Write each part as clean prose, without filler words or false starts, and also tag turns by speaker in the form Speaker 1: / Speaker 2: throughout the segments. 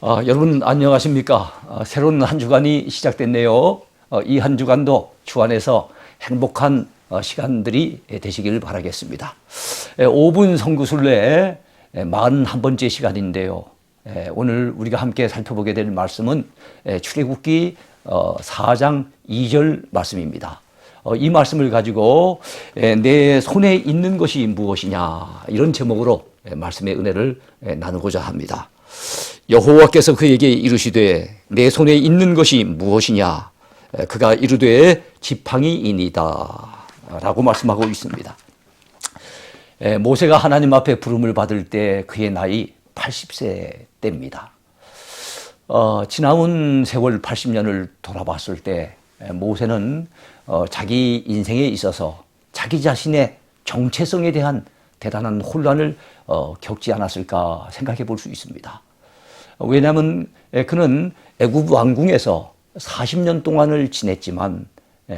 Speaker 1: 여러분 안녕하십니까? 새로운 한 주간이 시작됐네요. 이 한 주간도 주 안에서 행복한 시간들이 되시길 바라겠습니다. 5분 성구순례 41번째 시간인데요. 오늘 우리가 함께 살펴보게 될 말씀은 출애굽기 4장 2절 말씀입니다. 이 말씀을 가지고 내 손에 있는 것이 무엇이냐, 이런 제목으로 말씀의 은혜를 나누고자 합니다. 여호와께서 그에게 이르시되 내 손에 있는 것이 무엇이냐, 그가 이르되 지팡이이니이다 라고 말씀하고 있습니다. 모세가 하나님 앞에 부름을 받을 때 그의 나이 80세 때입니다. 지나온 세월 80년을 돌아봤을 때 모세는 자기 인생에 있어서 자기 자신의 정체성에 대한 대단한 혼란을 겪지 않았을까 생각해 볼 수 있습니다. 왜냐하면 그는 애굽 왕궁에서 40년 동안을 지냈지만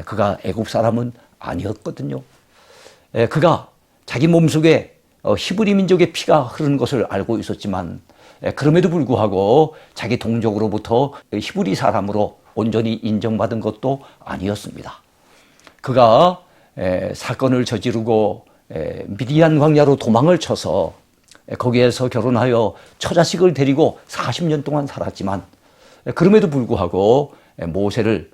Speaker 1: 그가 애굽 사람은 아니었거든요. 그가 자기 몸속에 히브리 민족의 피가 흐르는 것을 알고 있었지만 그럼에도 불구하고 자기 동족으로부터 히브리 사람으로 온전히 인정받은 것도 아니었습니다. 그가 사건을 저지르고 미디안 광야로 도망을 쳐서 거기에서 결혼하여 처자식을 데리고 40년 동안 살았지만 그럼에도 불구하고 모세를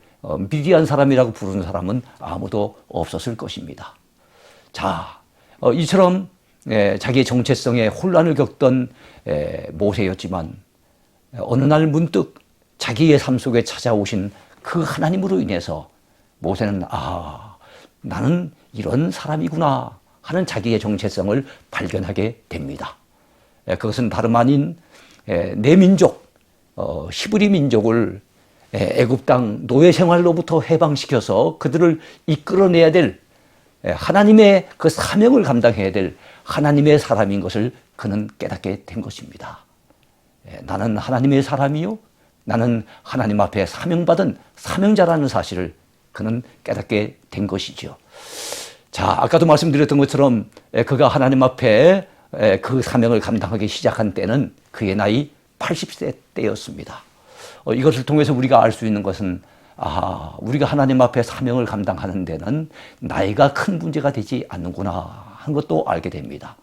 Speaker 1: 미디안 사람이라고 부르는 사람은 아무도 없었을 것입니다. 자, 이처럼 자기의 정체성에 혼란을 겪던 모세였지만 어느 날 문득 자기의 삶 속에 찾아오신 그 하나님으로 인해서 모세는 나는 이런 사람이구나 하는 자기의 정체성을 발견하게 됩니다. 그것은 다름 아닌 내 민족, 히브리 민족을 애굽 땅 노예 생활로부터 해방시켜서 그들을 이끌어내야 될 하나님의 그 사명을 감당해야 될 하나님의 사람인 것을 그는 깨닫게 된 것입니다. 나는 하나님의 사람이요, 나는 하나님 앞에 사명받은 사명자라는 사실을 그는 깨닫게 된 것이죠. 자, 아까도 말씀드렸던 것처럼 그가 하나님 앞에 그 사명을 감당하기 시작한 때는 그의 나이 80세 때였습니다. 이것을 통해서 우리가 알 수 있는 것은 우리가 하나님 앞에 사명을 감당하는 데는 나이가 큰 문제가 되지 않는구나 하는 것도 알게 됩니다.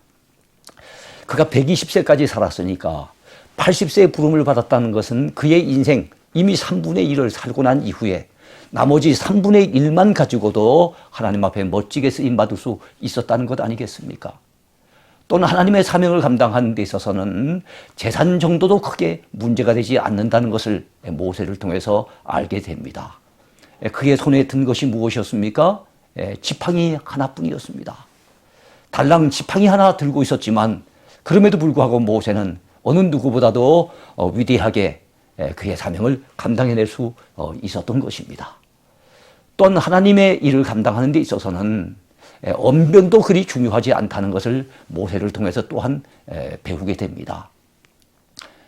Speaker 1: 그가 120세까지 살았으니까 80세에 부름을 받았다는 것은 그의 인생 이미 3분의 1을 살고 난 이후에 나머지 3분의 1만 가지고도 하나님 앞에 멋지게 쓰임받을 수 있었다는 것 아니겠습니까? 또는 하나님의 사명을 감당하는 데 있어서는 재산 정도도 크게 문제가 되지 않는다는 것을 모세를 통해서 알게 됩니다. 그의 손에 든 것이 무엇이었습니까? 지팡이 하나뿐이었습니다. 달랑 지팡이 하나 들고 있었지만 그럼에도 불구하고 모세는 어느 누구보다도 위대하게 그의 사명을 감당해낼 수 있었던 것입니다. 또한 하나님의 일을 감당하는 데 있어서는 언변도 그리 중요하지 않다는 것을 모세를 통해서 또한 배우게 됩니다.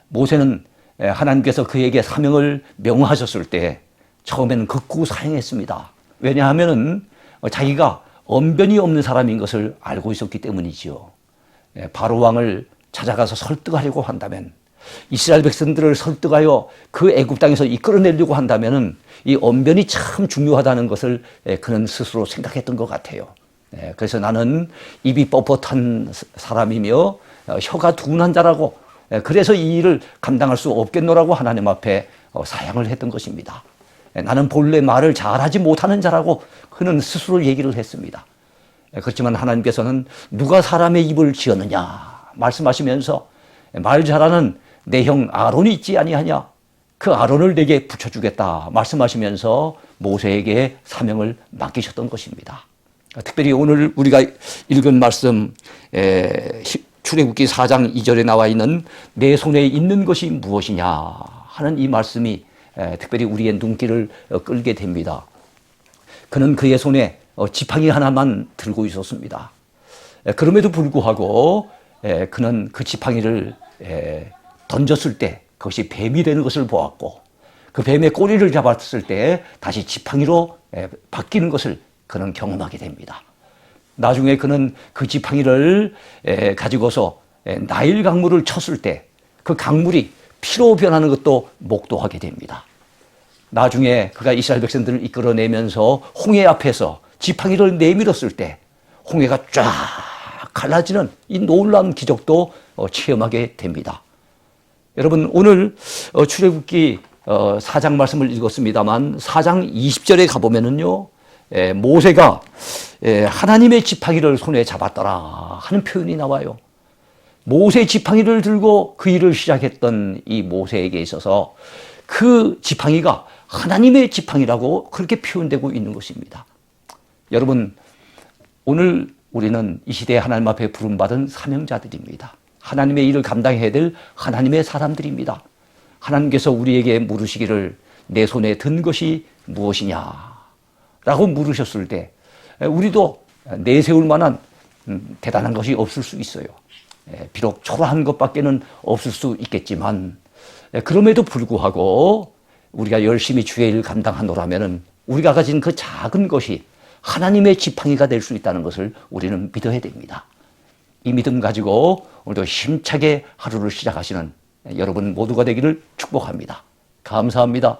Speaker 1: 모세는 하나님께서 그에게 사명을 명하셨을 때 처음에는 극구 사양했습니다. 왜냐하면 자기가 언변이 없는 사람인 것을 알고 있었기 때문이지요. 바로 왕을 찾아가서 설득하려고 한다면, 이스라엘 백성들을 설득하여 그 애굽 땅에서 이끌어내려고 한다면 이 언변이 참 중요하다는 것을 그는 스스로 생각했던 것 같아요. 그래서 나는 입이 뻣뻣한 사람이며 혀가 둔한 자라고, 그래서 이 일을 감당할 수 없겠노라고 하나님 앞에 사양을 했던 것입니다. 나는 본래 말을 잘하지 못하는 자라고 그는 스스로 얘기를 했습니다. 그렇지만 하나님께서는 누가 사람의 입을 지었느냐 말씀하시면서 말 잘하는 내 형 아론이 있지 아니하냐, 그 아론을 내게 붙여주겠다 말씀하시면서 모세에게 사명을 맡기셨던 것입니다. 특별히 오늘 우리가 읽은 말씀 출애굽기 4장 2절에 나와 있는 내 손에 있는 것이 무엇이냐 하는 이 말씀이 특별히 우리의 눈길을 끌게 됩니다. 그는 그의 손에 지팡이 하나만 들고 있었습니다. 그럼에도 불구하고 그는 그 지팡이를 던졌을 때 그것이 뱀이 되는 것을 보았고, 그 뱀의 꼬리를 잡았을 때 다시 지팡이로 바뀌는 것을 그는 경험하게 됩니다. 나중에 그는 그 지팡이를 가지고서 나일 강물을 쳤을 때 그 강물이 피로 변하는 것도 목도하게 됩니다. 나중에 그가 이스라엘 백성들을 이끌어내면서 홍해 앞에서 지팡이를 내밀었을 때 홍해가 쫙 갈라지는 이 놀라운 기적도 체험하게 됩니다. 여러분, 오늘 출애굽기 4장 말씀을 읽었습니다만 4장 20절에 가보면은요, 모세가 하나님의 지팡이를 손에 잡았더라 하는 표현이 나와요. 모세 지팡이를 들고 그 일을 시작했던 이 모세에게 있어서 그 지팡이가 하나님의 지팡이라고 그렇게 표현되고 있는 것입니다. 여러분, 오늘 우리는 이 시대에 하나님 앞에 부름받은 사명자들입니다. 하나님의 일을 감당해야 될 하나님의 사람들입니다. 하나님께서 우리에게 물으시기를 내 손에 든 것이 무엇이냐 라고 물으셨을 때 우리도 내세울 만한 대단한 것이 없을 수 있어요. 비록 초라한 것밖에는 없을 수 있겠지만 그럼에도 불구하고 우리가 열심히 주의 일을 감당하노라면 우리가 가진 그 작은 것이 하나님의 지팡이가 될 수 있다는 것을 우리는 믿어야 됩니다. 이 믿음 가지고 오늘도 힘차게 하루를 시작하시는 여러분 모두가 되기를 축복합니다. 감사합니다.